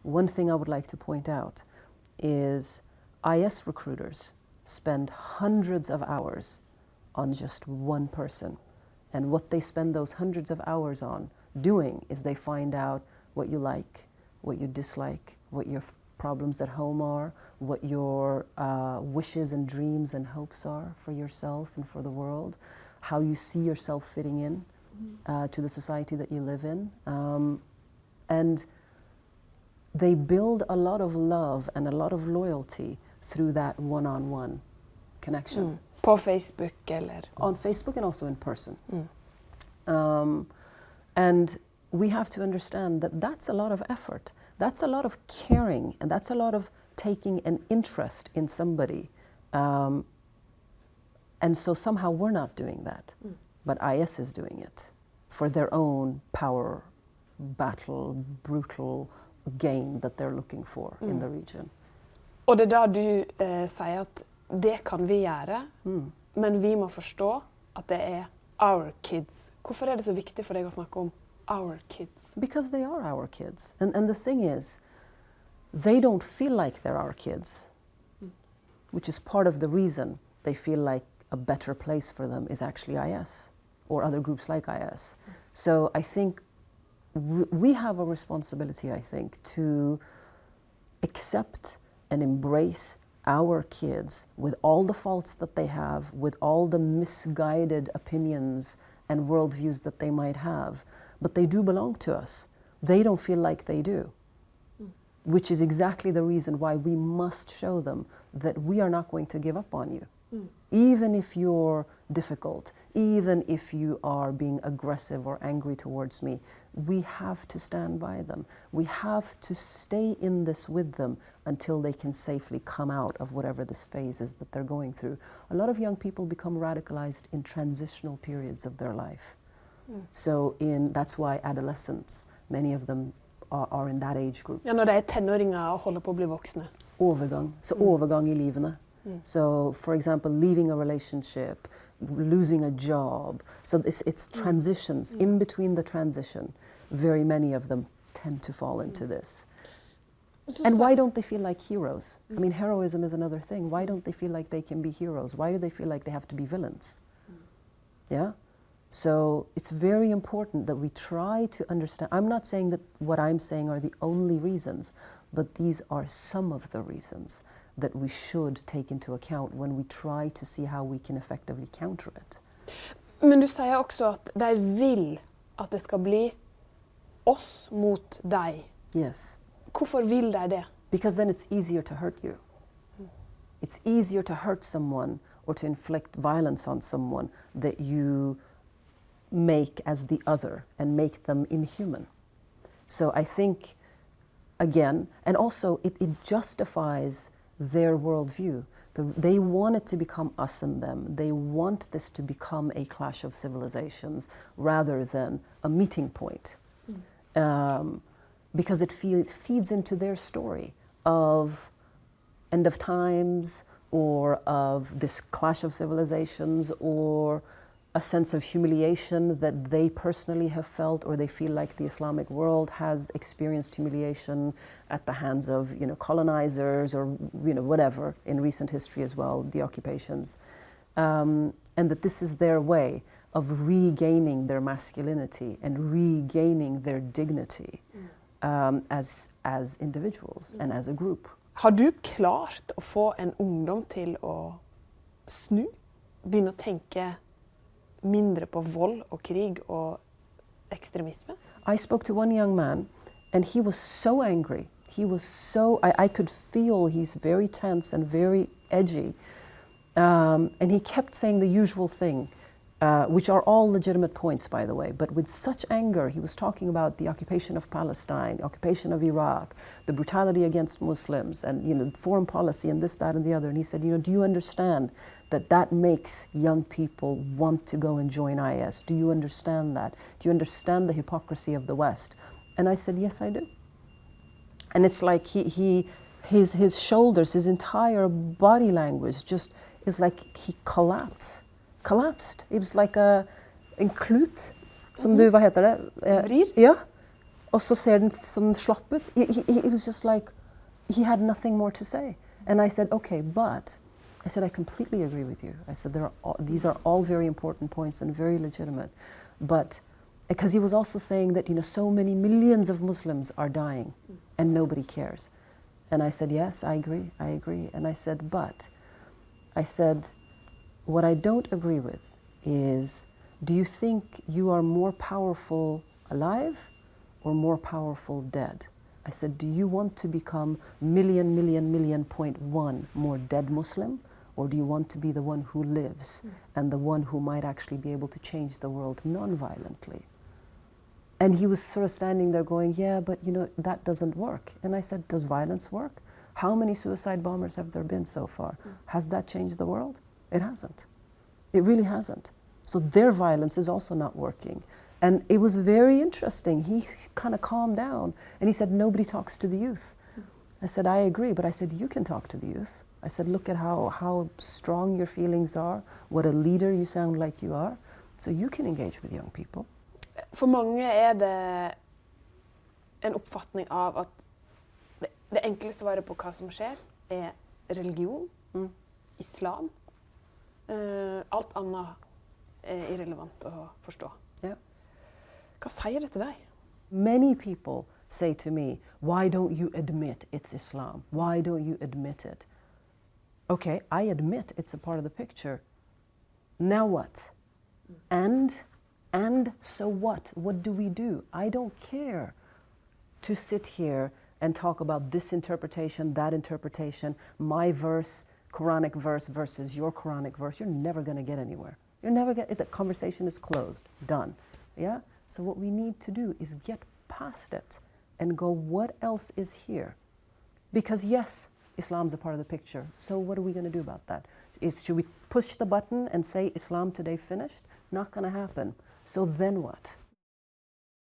one thing I would like to point out is IS recruiters spend hundreds of hours on just one person. And what they spend those hundreds of hours on doing is they find out what you like, what you dislike, what your problems at home are, what your wishes and dreams and hopes are for yourself and for the world, how you see yourself fitting in to the society that you live in. And they build a lot of love and a lot of loyalty through that one-on-one connection. På Facebook eller? On Facebook and also in person. And we have to understand that that's a lot of effort. That's a lot of caring, and that's a lot of taking an interest in somebody. And so somehow we're not doing that, but IS is doing it for their own power, battle, brutal gain that they're looking for in the region. Og det da du sier at det kan vi gjøre, men vi må forstå at det our kids. Hvorfor det så viktig for deg å snakke om our kids? Because they are our kids. And the thing is, they don't feel like they're our kids, which is part of the reason they feel like a better place for them is actually IS or other groups like IS. So I think we have a responsibility, I think, to accept and embrace our kids with all the faults that they have, with all the misguided opinions and worldviews that they might have. But they do belong to us. They don't feel like they do, which is exactly the reason why we must show them that we are not going to give up on you. Even if you're difficult, even if you are being aggressive or angry towards me, we have to stand by them. We have to stay in this with them until they can safely come out of whatever this phase is that they're going through. A lot of young people become radicalized in transitional periods of their life. So that's why adolescents, many of them are in that age group. Ja, når de tenåringer og holder på å bli voksne. Overgang. Så overgang i livene. So, for example, leaving a relationship, losing a job. So it's transitions. In between the transition, very many of them tend to fall into this. And why don't they feel like heroes? I mean, heroism is another thing. Why don't they feel like they can be heroes? Why do they feel like they have to be villains? Yeah? So it's very important that we try to understand. I'm not saying that what I'm saying are the only reasons, but these are some of the reasons that we should take into account when we try to see how we can effectively counter it. Men du sier også at de vil at det skal bli oss mot deg. Yes. Hvorfor vil de det? Because then it's easier to hurt you. It's easier to hurt someone or to inflict violence on someone that you make as the other and make them inhuman. So I think, again, and also it justifies their worldview. They want it to become us and them. They want this to become a clash of civilizations rather than a meeting point. Because it feeds into their story of end of times or of this clash of civilizations or a sense of humiliation that they personally have felt, or they feel like the Islamic world has experienced humiliation at the hands of, colonizers or, whatever in recent history as well, the occupations. And that this is their way of regaining their masculinity and regaining their dignity as individuals and as a group. Har du klart å få en ungdom til å snu? Begynne å tenke mindre på vold og krig og ekstremisme? I spoke to one young man and he was so angry. He was so, I could feel he's very tense and very edgy. And he kept saying the usual thing, which are all legitimate points, by the way, but with such anger. He was talking about the occupation of Palestine, the occupation of Iraq, the brutality against Muslims, and foreign policy and this, that, and the other. And he said, do you understand that makes young people want to go and join IS? Do you understand that? Do you understand the hypocrisy of the West? And I said, yes, I do. And it's like his shoulders, his entire body language just is like he collapsed. It was like en klut, som du, hva heter det? Vrir? Ja. Og så ser den som slapp ut. It was just like, he had nothing more to say. And I said, okay, but, I said, I completely agree with you. I said, these are all very important points and very legitimate. But, because he was also saying that, so many millions of Muslims are dying and nobody cares. And I said, yes, I agree. And I said, but, what I don't agree with is, do you think you are more powerful alive or more powerful dead? I said, do you want to become million.1 more dead Muslim? Or do you want to be the one who lives and the one who might actually be able to change the world non-violently? And he was sort of standing there going, yeah, but that doesn't work. And I said, does violence work? How many suicide bombers have there been so far? Has that changed the world? It hasn't. It really hasn't. So their violence is also not working. And it was very interesting. He kind of calmed down and he said, nobody talks to the youth. I said, I agree, but I said, you can talk to the youth. I said, look at how strong your feelings are, what a leader you sound like you are. So you can engage with young people. For mange det en oppfatning av at det enkle svaret på hva som skjer religion, islam. Alt annet irrelevant å forstå. Yeah. Hva sier det til deg? Many people say to me, why don't you admit it's Islam? Why don't you admit it? Okay, I admit it's a part of the picture. Now what? And so what? What do we do? I don't care to sit here and talk about this interpretation, that interpretation, my verse, Quranic verse versus your Quranic verse. You're never going to get anywhere. The conversation is closed, done. Yeah? So what we need to do is get past it and go, what else is here? Because yes, Islam's a part of the picture. So what are we going to do about that? Should we push the button and say Islam today finished? Not going to happen. So then what?